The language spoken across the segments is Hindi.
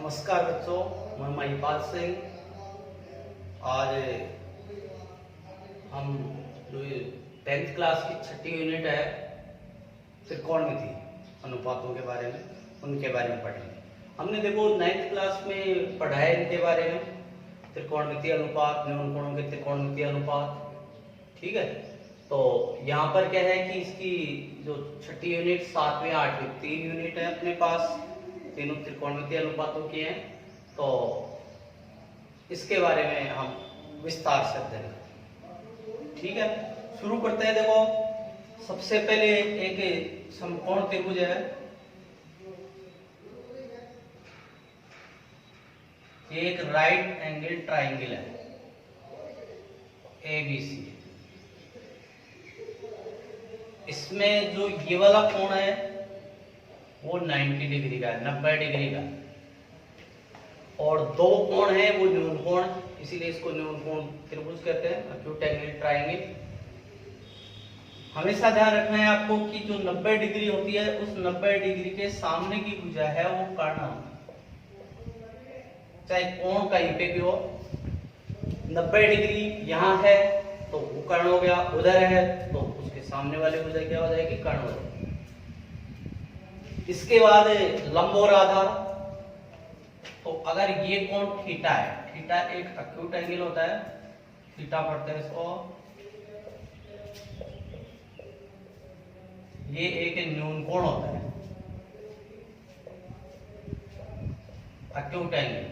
नमस्कार बच्चों, मैं महिपाल सिंह। आज हम जो 10th क्लास की छठी यूनिट है त्रिकोणमिति अनुपातों के बारे में, उनके बारे में पढ़ेंगे। हमने देखो 9th क्लास में पढ़ा है इनके बारे में, त्रिकोणमिति अनुपात, न्यून कोणों के त्रिकोणमिति अनुपात। ठीक है, तो यहाँ पर क्या है कि इसकी जो छठी यूनिट 7वीं 8वीं 3 यूनिट है अपने पास, तीनों त्रिकोणमितीय अनुपातों की हैं। तो इसके बारे में हम विस्तार से अध्ययन करेंगे। ठीक है, शुरू करते हैं। देखो, सबसे पहले एक समकोण त्रिभुज है, एक राइट एंगल ट्राइंगल है ABC। इसमें जो ये वाला कोण है वो 90 डिग्री का है, 90 डिग्री का, और दो कोण है वो न्यून कोण, इसीलिए इसको न्यून कोण त्रिभुज कहते हैं, एक्यूट एंगल ट्राइंगल। हमेशा ध्यान रखना है आपको कि जो 90 डिग्री होती है उस 90 डिग्री के सामने की भुजा है वो कर्ण होती है, चाहे कोण कहीं पे भी हो। 90 डिग्री यहाँ है तो वो कर्ण हो गया, उधर है तो उसके सामने वाली भुजा क्या हो जाएगी, कर्ण हो जाएगी। इसके बाद लंब और आधार। तो अगर ये कोण थीटा है, थीटा एक एक्यूट एंगल होता है, थीटा पढ़ते हैं इसको, ये एक न्यून कोण होता है, एक्यूट एंगल।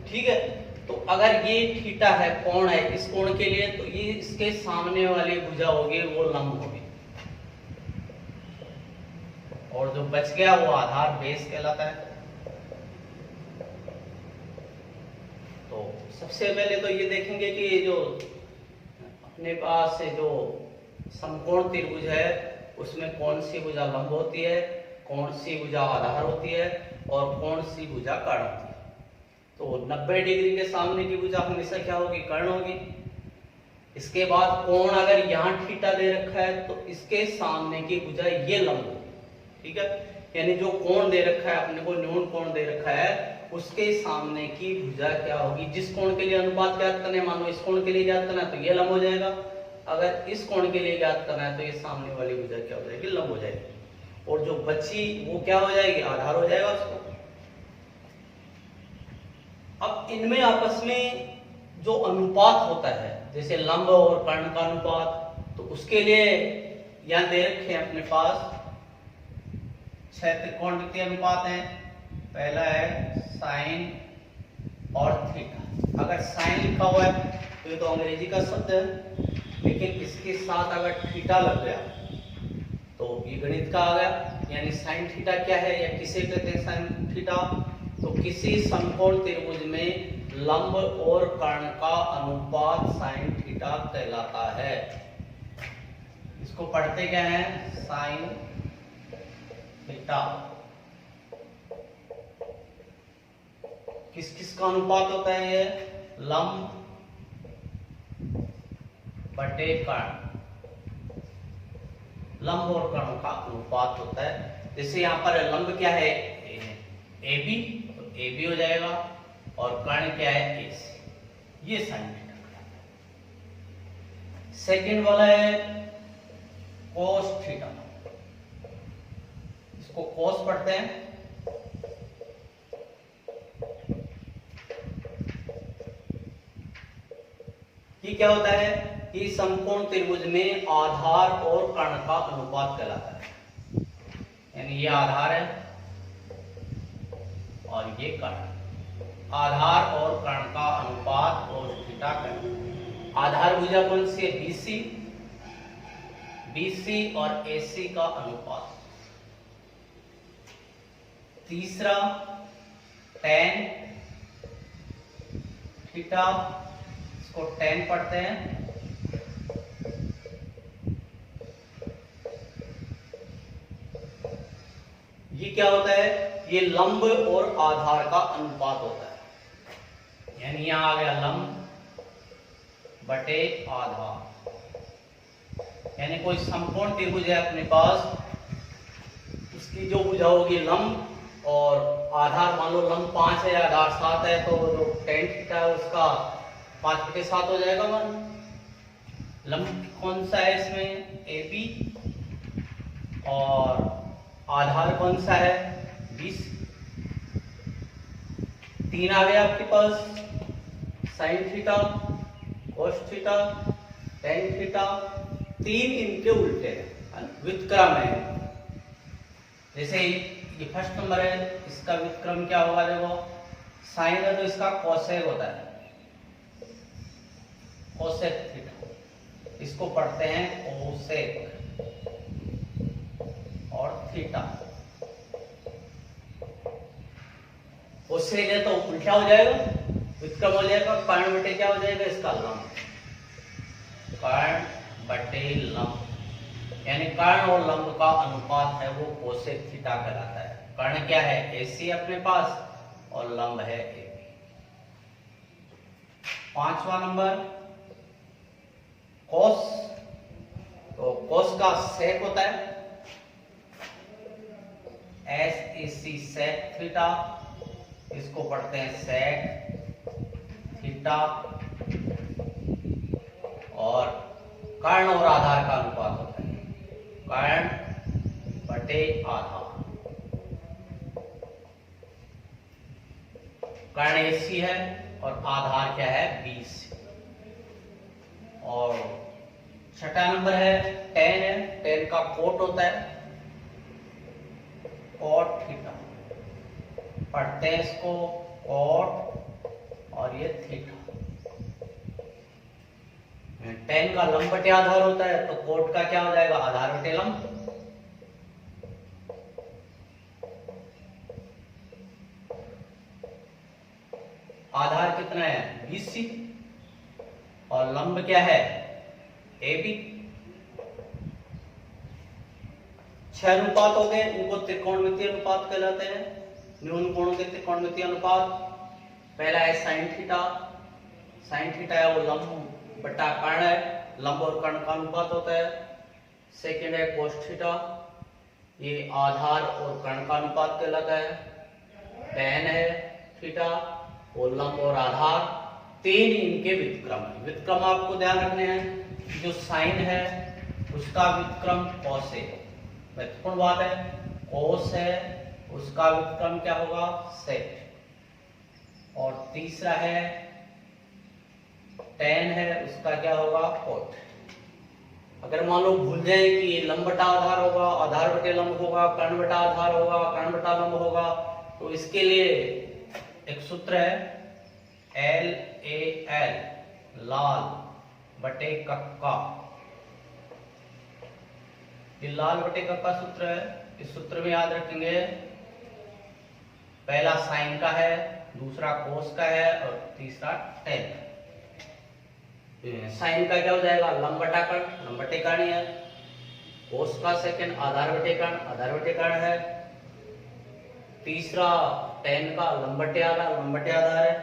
ठीक है, तो अगर ये थीटा है, कोण है, इस कोण के लिए, तो ये इसके सामने वाली भुजा होगी वो लंब होगी, और जो बच गया वो आधार बेस कहलाता है। तो सबसे पहले तो ये देखेंगे कि जो अपने पास से जो समकोण त्रिभुज है उसमें कौन सी भुजा लंब होती है, कौन सी भुजा आधार होती है और कौन सी भुजा कर्ण होती है। तो 90 डिग्री के सामने की भुजा हमेशा क्या होगी, कर्ण होगी। इसके बाद कोण अगर यहाँ थीटा दे रखा है तो इसके सामने की भुजा ये लंब होगी। ठीक है, यानी जो कोण दे रखा है अपने को, न्यून कोण दे रखा है, उसके सामने की भुजा क्या होगी, जिस कोण के लिए अनुपात ज्ञात करना है, मान लो इस कोण के लिए ज्ञात करना है तो ये लंब हो जाएगा, अगर इस कोण के लिए ज्ञात करना है तो ये सामने वाली भुजा क्या हो जाएगी, लंब हो जाएगी, और जो बची वो क्या हो जाएगी, आधार हो जाएगा उसको। अब इनमें आपस में जो अनुपात होता है, जैसे लंब और कर्ण का अनुपात, तो उसके लिए यहां दे रखे हैं अपने पास 6 त्रिकोणमितीय अनुपात हैं। पहला है साइन और थीटा। अगर साइन लिखा हुआ है तो ये तो अंग्रेजी का शब्द है, लेकिन इसके साथ अगर थीटा लग गया तो ये गणित का आ गया। यानी साइन थीटा क्या है या किसे कहते हैं साइन थीटा, तो किसी समकोण त्रिभुज में लंब और कर्ण का अनुपात साइन थीटा कहलाता है। इसको पढ़ते क्या है, साइन थीटा। किस किस का अनुपात होता है ये, लंब बटे कर्ण, लंब और कर्ण का अनुपात होता है। जैसे यहां पर लंब क्या है, AB, तो AB हो जाएगा, और कर्ण क्या है, AC, ये साइन थीटा कहलाता है। सेकंड वाला है कोस थीटा, इसको कोस पढ़ते हैं। ये क्या होता है कि समकोण त्रिभुज में आधार और कर्ण का अनुपात कहलाता है। यानी ये आधार है और ये कर्ण, आधार और कर्ण का अनुपात कोस थीटा कहलाता है। आधार भुजा कौन सी है, BC, BC और AC का अनुपात। तीसरा tan थीटा, इसको tan पढ़ते हैं। ये क्या होता है, ये लंब और आधार का अनुपात होता है। यानी यहां आ गया लंब बटे आधार, यानी कोई समकोण त्रिभुज है अपने पास, उसकी जो भुजा होगी लंब और आधार, मान लो लंब 5 है या आधार 7 है, तो जो tan थीटा है उसका 5/7 हो जाएगा मान। लंब कौन सा है इसमें, AB, और आधार कौन सा है 20। 3 आ गया आपके पास sin theta, cos theta, tan theta, 3 इनके उल्टे हैं, व्युत्क्रम है। जैसे ये फर्स्ट नंबर है, इसका व्युत्क्रम क्या होगा, देखो साइन है तो इसका कोसेक होता है, कोसेक थीटा, इसको पढ़ते हैं कोसेक, और थीटा कोसेक है तो उल्टा हो जाएगा, व्युत्क्रम हो जाएगा, कर्ण बटे क्या हो जाएगा इसका लंब, कर्ण बटे लंब, यानी कर्ण और लंब का अनुपात है वो कोसेक थीटा कहलाता है। कर्ण क्या है, AC अपने पास, और लंब है AB। 5वां नंबर कोस, तो कोस का सेक होता है SEC, सेक थीटा, इसको पढ़ते हैं सेक थीटा, और कर्ण और आधार का अनुपात होता है कर्ण बटे आधार। कर्ण AC है और आधार क्या है 20। और छठा नंबर है tan है, tan का कोट होता है कोट थीटा, पढ़ते हैं इसको कोट, और ये थीटा। tan का लंब बटे आधार होता है, तो कोट का क्या हो जाएगा, आधार बटे लंब। आधार कितना है 20, और लंब क्या है AB। 6 अनुपात हो गए, उनको त्रिकोणमितीय अनुपात कहलाते हैं, न्यून कोणों के त्रिकोणमितीय अनुपात। पहला है साइन थीटा, साइन थीटा है वो लंब बटा कर्ण है, लंब और कर्ण का अनुपात होता है। सेकेंड है कोस थीटा, ये आधार और कर्ण का अनुपात कहलाता है। tan है थीटा, वो लंब और आधार। 3 इनके व्युत्क्रम है, व्युत्क्रम आपको ध्यान रखने हैं। जो साइन है उसका व्युत्क्रम कॉस है, महत्वपूर्ण बात है। कोस है उसका व्युत्क्रम क्या होगा सेक, और तीसरा है tan है उसका क्या होगा कोट। अगर मान लो भूल जाए कि लंब बटा आधार होगा, आधार बटे लंब होगा, कर्ण बटा आधार होगा, कर्ण बटा लंब होगा, तो इसके लिए एक सूत्र है LAL, लाल बटे कक्का। ये लाल बटे कक्का सूत्र है। इस सूत्र में याद रखेंगे, पहला साइन का है, दूसरा कोस का है, और तीसरा tan का। साइन का क्या हो जाएगा लंब बटा कर्ण, लंब बटे कर्ण है। कोस का सेकंड आधार बटे कर्ण, आधार बटे कर्ण है। तीसरा tan का लंब बटे आधार, लंब बटे आधार है।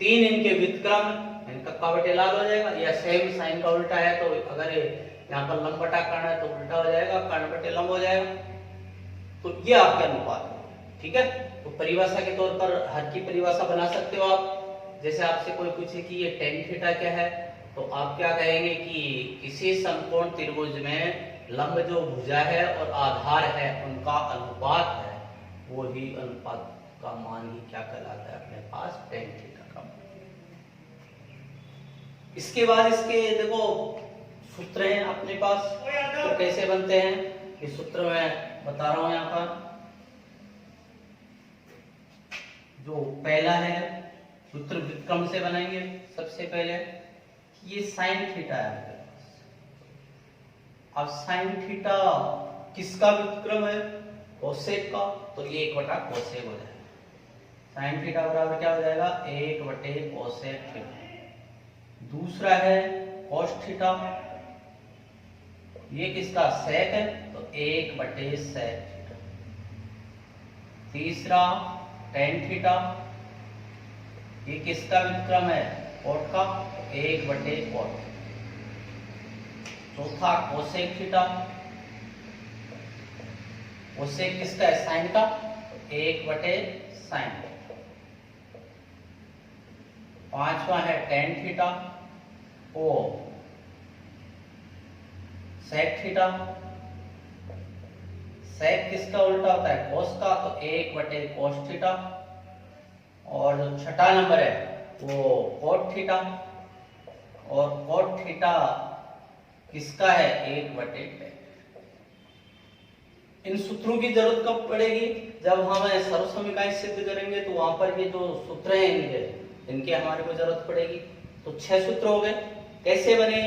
3 इनके व्युत्क्रम, कक्का बटे लाल हो जाएगा, या सेम साइन का उल्टा है, तो अगर यहाँ पर लंब बटा कर्ण है तो उल्टा हो जाएगा, कर्ण बटे लंब हो जाएगा। तो ये आपके अनुपात है, ठीक है। तो परिभाषा के तौर पर हर की परिभाषा बना सकते हो आप। जैसे आपसे कोई पूछे कि ये tan थीटा क्या है, तो आप क्या कहेंगे कि किसी समकोण त्रिभुज में लंब जो भुजा है और आधार है उनका अनुपात है, वो ही अनुपात का मान ही क्या कहलाता है अपने पास tan थीटा का। इसके बाद इसके देखो सूत्र हैं अपने पास, तो कैसे बनते हैं ये सूत्र मैं बता रहा हूं यहाँ पर। जो पहला है सूत्र व्युत्क्रम से बनाएंगे। सबसे पहले ये साइन थीटा है मेरे पास। अब साइन थीटा किसका व्युत्क्रम है कोसेक का, तो ये 1 कोसेक हो जाएगा। साइन थीटा बराबर क्या हो जाएगा 1 कोसेक थीटा। दूसरा है कोस थीटा, ये किसका सेक है, तो 1 सेक थीटा। तीसरा tan थीटा, ये किसका व्युत्क्रम है कोट का, 1 कोट। चौथा कोसेक थीटा, कोसेक किसका है, साइन का, 1/sin। पांचवा है टेन थीटा ओ सेक थीटा, सेक किसका उल्टा होता है, कोस का, तो 1/cos थीटा। और जो छठा नंबर है वो कोट थीटा, और कोट थीटा किसका है, 1/tan। इन सूत्रों की जरूरत कब पड़ेगी, जब हम सर्वसमीकरण सिद्ध करेंगे, तो वहां पर ये जो सूत्र हैं इनके हमारे को जरूरत पड़ेगी। तो 6 सूत्र हो गए। कैसे बने,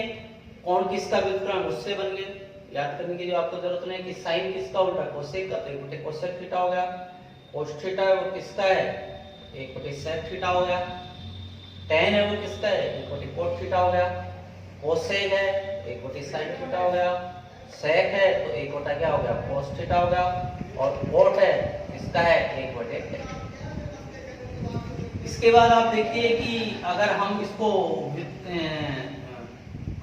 कौन किसका व्युत्क्रम, उससे बन गए। याद करने की जो आपको जरूरत नहीं है कि साइन किसका उल्टा, कोसेक का, तो 1/कोसेक थीटा हो गया। कोस थीटा है वो किसका है, 1/सेक थीटा हो गया। टेन है वो किसका है, 1/कोट थीटा हो गया। कोसेक है 1/sin थीटा हो गया। सेक है तो 1 क्या हो गया, cos थीटा हो गया। और कोट है इसका है 1/tan। इसके बाद आप देखिए कि अगर हम इसको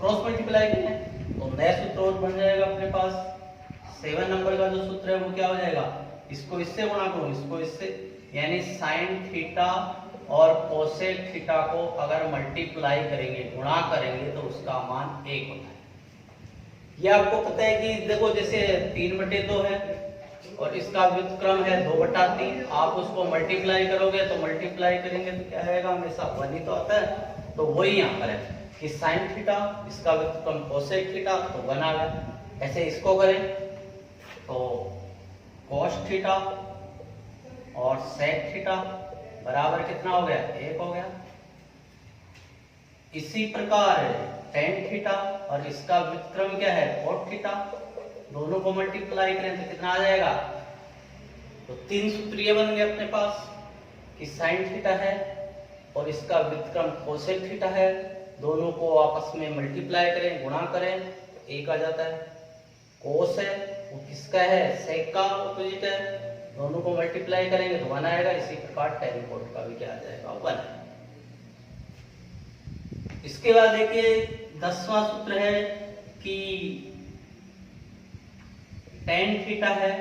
क्रॉस मल्टीप्लाई करें तो नया सूत्र और बन जाएगा अपने पास। 7 नंबर का जो सूत्र है वो क्या हो जाएगा, इसको इससे गुणा करो, इसको इससे, यानी साइन थीटा और कोसेक थीटा को अगर मल्टीप्लाई करेंगे, गुणा करेंगे, तो उसका मान 1 होता है। ये आपको पता है कि देखो जैसे 3/2 है और इसका व्युत्क्रम है 2/3, आप उसको मल्टीप्लाई करोगे तो मल्टीप्लाई करेंगे तो क्या आएगा, हमेशा 1 ही तो आता है। तो वही यहाँ पर है कि साइन थीटा, इसका व्युत्क्रम कोसेक थीटा, तो 1 आ गया। ऐसे इसको करें तो cos थीटा और sec थीटा बराबर कितना हो गया, 1 हो गया। इसी प्रकार tan थीटा और इसका व्युत्क्रम क्या है, cot थीटा, दोनों को मल्टीप्लाई करें तो कितना आ जाएगा। तो 3 सूत्रीय बन गए अपने पास कि साइन थीटा है और इसका व्युत्क्रम कोसेक थीटा है, दोनों को आपस में मल्टीप्लाई करें, गुणा करें तो 1 आ जाता है। कोस है वो किसका है, सेक का ऑपोजिट है, दोनों को मल्टीप्लाई करेंगे तो 1 आएगा। इसी प्रकार tan कोट का भी क्या आ जाएगा, 1। इसके बाद देखिए 10वां सूत्र है कि tan थीटा है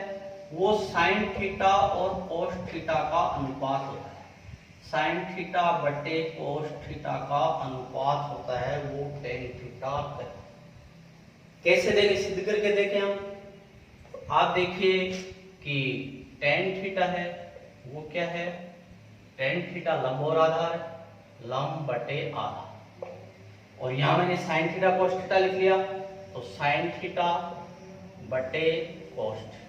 वो sin थीटा और cos थीटा का अनुपात होता है। sin थीटा बटे cos थीटा का अनुपात होता है, वो tan थीटा है। कैसे देंगे, सिद्ध करके देखें हम। आप देखिए कि tan थीटा है वो क्या है, tan थीटा लंब और आधार, लंब बटे आधार, और यहां मैंने sin थीटा cos थीटा लिख लिया, तो sin थीटा बटे cos थीटा।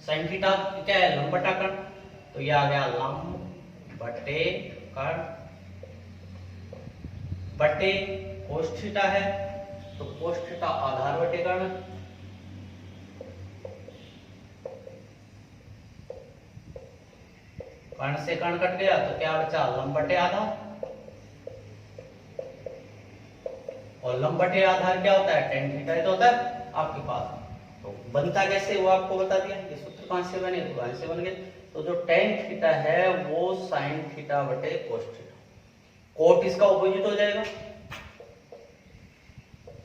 sin थीटा क्या है, लंब बटा कर्ण, तो यह आ गया लंब बटे कर्ण बटे cos थीटा है तो cos थीटा आधार बटे कर्ण, कर्ण से कर्ण कट गया तो क्या बचा, लंब बटे आधार, और लंब बटे आधार क्या होता है, tan थीटा ही तो होता है आपके पास। तो बनता कैसे वो आपको बता दिया, ये सूत्र कहां से बने, तो कहां से बन गए। तो जो tan थीटा है वो sin थीटा बटे cos थीटा, कोट इसका ऑपोजिट हो जाएगा,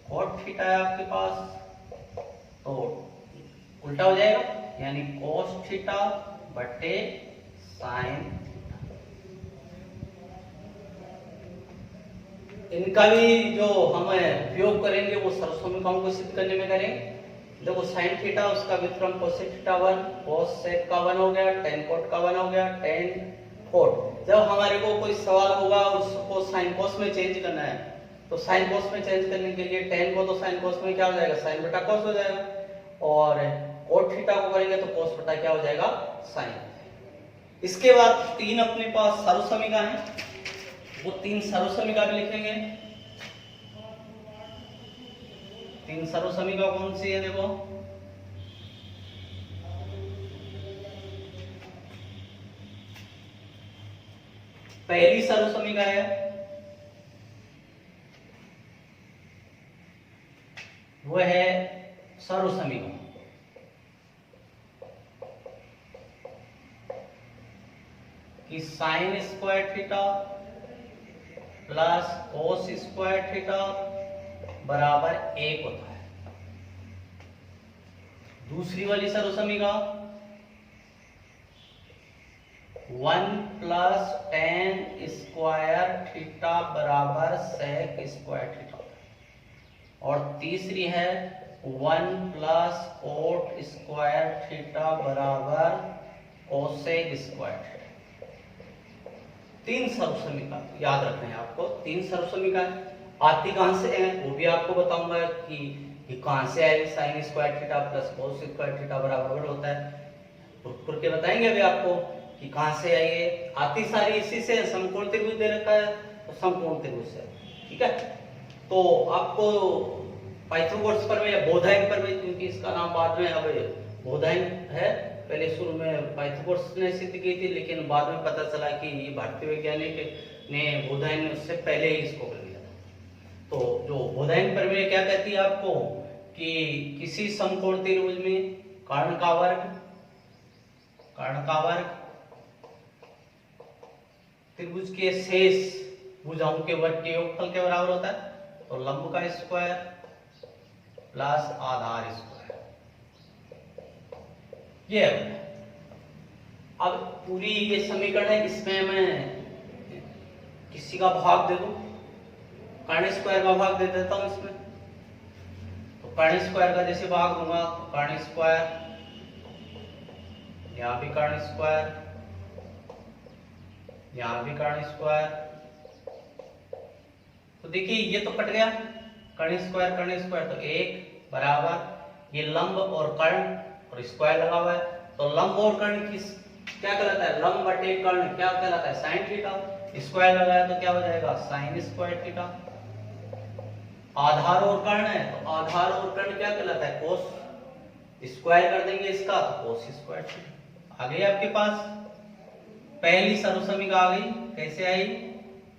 cot थीटा है आपके पास तो उल्टा हो जाएगा, यानी cos थीटा बटे sin थीटा। इनका भी जो हम उपयोग करेंगे वो सर्वसमीकरणों को सिद्ध करने में करेंगे। देखो sin थीटा उसका व्युत्क्रम cosec थीटा 1, cos sec का 1 हो गया, tan cot का 1 हो गया, tan cot। जब हमारे को कोई सवाल होगा उसको sin cos में चेंज करना है, तो sin cos में चेंज करने के लिए tan को तो sin cos में क्या हो जाएगा, sin बटा cos हो जाएगा, और cot थीटा को करेंगे तो cos बटा क्या हो जाएगा, sin। इसके बाद 3 अपने पास सर्वसमीकरण है, वो 3 सर्वसमीकरण भी लिखेंगे। 3 सर्वसमीकरण कौन सी है, देखो पहली सर्वसमीकरण है वो है सर्वसमीकरण कि sine square theta plus cos square theta बराबर 1 होता है। दूसरी वाली सर्वसमीका 1 प्लस tan स्क्वायर थीटा बराबर sec स्क्वायर थीटा होता है। और तीसरी है 1 प्लस cot स्क्वायर थीटा बराबर cosec स्क्वायर थीटा। 3 सर्वसमीका याद रखना है आपको। 3 सर्वसमीका आती कहां से है वो भी आपको बताऊंगा कि ये कहां से आएगी। sin square theta plus cos square theta बराबर होता है, खुद के बताएंगे अभी आपको कि कहां से आई है। आती सारी इसी से, समकोण त्रिभुज दे रखा है तो समकोण त्रिभुज से, ठीक है। तो आपको पाइथागोरस प्रमेय या बोधायन प्रमेय, क्योंकि इसका नाम बाद में अब बोधायन है, पहले शुरू में पाइथागोरस ने सिद्ध की थी, लेकिन बाद में पता चला कि ये भारतीय वैज्ञानिक ने बोधायन ने उससे पहले ही इसको कर लिया था। तो जो बोधायन प्रमेय क्या कहती है आपको कि किसी समकोण त्रिभुज में कर्ण का वर्ग त्रिभुज के शेष भुजाओं के वर्ग के योगफल के बराबर होता है। तो लंब का स्क्वायर प्लस आधार स्क्वायर, ये है। अब पूरी ये समीकरण है, इसमें मैं किसी का भाग दे दूं, कर्ण स्क्वायर का भाग दे देता हूं इसमें। तो कर्ण स्क्वायर का जैसे भाग दूंगा तो कर्ण स्क्वायर, यहां भी कर्ण स्क्वायर, यहां भी कर्ण स्क्वायर। तो देखिए ये तो कट गया, कर्ण स्क्वायर तो 1 बराबर ये लंब और कर्ण और स्क्वायर लगा हुआ है। तो लंब और कर्ण किस क्या कहलाता है, लंब बटे कर्ण क्या कहलाता है, साइन थीटा। स्क्वायर लगाया तो क्या हो जाएगा, साइन स्क्वायर थीटा। आधार और कर्ण है तो आधार और कर्ण क्या कहलाता है, कोस। स्क्वायर कर देंगे इसका तो कोस स्क्वायर थीटा। आ गई आपके पास पहली सर्वसमीका आ गई। कैसे आई,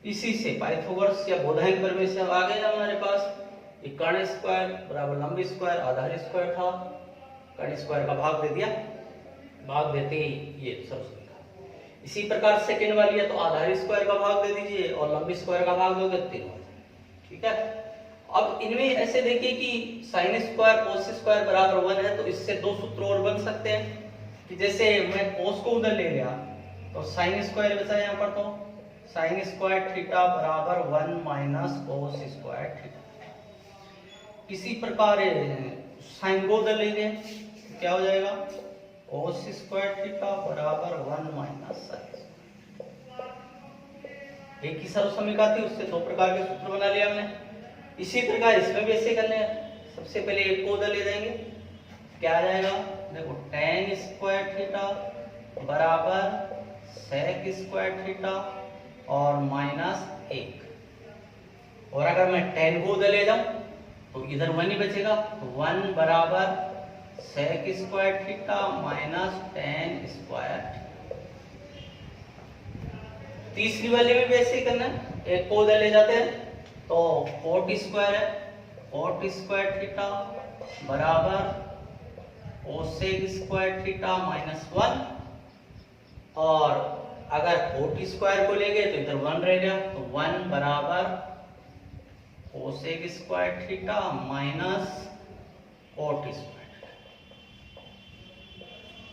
इसी से पाइथागोरस या बोधायन प्रमेय से आ गए हमारे पास। ये कर्ण स्क्वायर बराबर लंब स्क्वायर आधार स्क्वायर था, कर्ण स्क्वायर का भाग दे दिया, भाग देते ही ये सर्वसमीका। इसी प्रकार सेकंड वाली है तो आधार स्क्वायर का भाग दे दीजिए और लंब स्क्वायर का भाग दोगे 3 हो जाए, ठीक है। अब इनमें ऐसे देखिए कि साइन स्क्वायर कोस स्क्वायर बराबर 1 है, तो इससे 2 सूत्र और बन सकते हैं कि जैसे मैं कोस को उधर ले गया तो साइन स्क्वायर बचा यहाँ पर, तो साइन स्क्वायर थीटा बराबर 1 माइनस कोस स्क्वायर थीटा। इसी प्रकार साइन को उधर ले गए तो क्या हो जाएगा, कोस स्क्वायर थीटा बराबर 1 माइनस साइन। एक ही सर्वसमीका थी, उससे 2 प्रकार के सूत्र बना लिया हमने। इसी प्रकार इसमें भी ऐसे करने हैं। सबसे पहले एक को उधर ले जाएंगे, क्या आ जाएगा, देखो tan स्क्वायर थीटा बराबर sec स्क्वायर थीटा और माइनस 1। और अगर मैं tan को उधर ले जाऊं तो इधर 1 ही बचेगा, तो 1 बराबर sec square theta minus tan square theta. तीसरी वाले में भी ऐसे ही करना है, एक को उधर ले जाते हैं तो cot स्क्वायर है, cot स्क्वायर थीटा बराबर cosec स्क्वायर थीटा माइनस 1। और अगर cot स्क्वायर को ले गए तो इधर 1 रह गया, तो 1 बराबर cosec square theta minus cot square.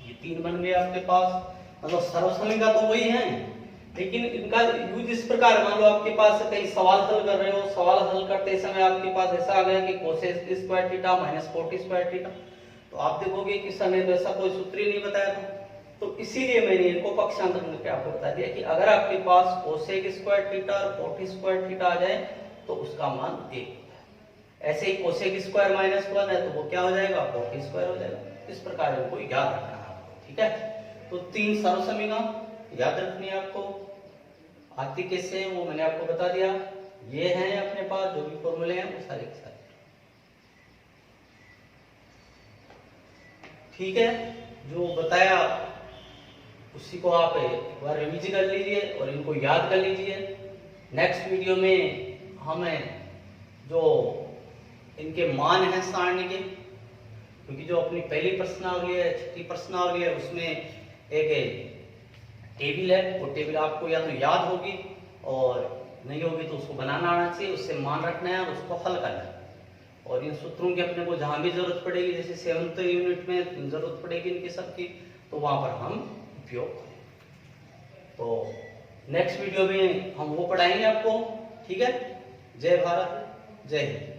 ये 3 बन गए आपके पास। मतलब सर्वसमीका तो वही है, लेकिन इनका यूज इस प्रकार, मान लो आपके पास कहीं सवाल हल कर रहे हो, सवाल हल करते समय आपके पास ऐसा आ गया कि cosec square theta minus cot square theta, तो आप देखोगे कि सर ने तो ऐसा कोई सूत्र ही नहीं बताया था। तो इसीलिए मैंने इनको पक्षांतर करके आपको बता दिया कि अगर आपके पास cosec स्क्वायर थीटा और cot स्क्वायर थीटा आ जाए तो उसका मान 1 होता है। ऐसे ही cosec स्क्वायर माइनस 1 है तो वो क्या हो जाएगा, cot स्क्वायर हो जाएगा। इस प्रकार इनको याद रखना है आपको, ठीक है। तो 3 सर्वसमीका याद रखनी है आपको। आती कैसे है वो मैंने आपको बता दिया। ये हैं अपने पास जो भी फॉर्मूले हैं वो सारे के सारे, ठीक है। जो बताया उसी को आप एक बार रिवीज कर लीजिए और इनको याद कर लीजिए। नेक्स्ट वीडियो में हमें जो इनके मान हैं सारणी के, क्योंकि जो अपनी पहली प्रश्नावली है, छठी प्रश्नावली है, उसमें एक टेबल है, वो टेबल आपको या तो याद होगी और नहीं होगी तो उसको बनाना आना चाहिए, उससे मान रखना है और उसको हल करना है। और इन सूत्रों की अपने को जहां भी जरूरत पड़ेगी, जैसे 7th यूनिट में जरूरत पड़ेगी इनकी सबकी, तो वहां पर हम उपयोग करेंगे। तो नेक्स्ट वीडियो में हम वो पढ़ाएंगे आपको। ठीक है, जय भारत, जय हिंद।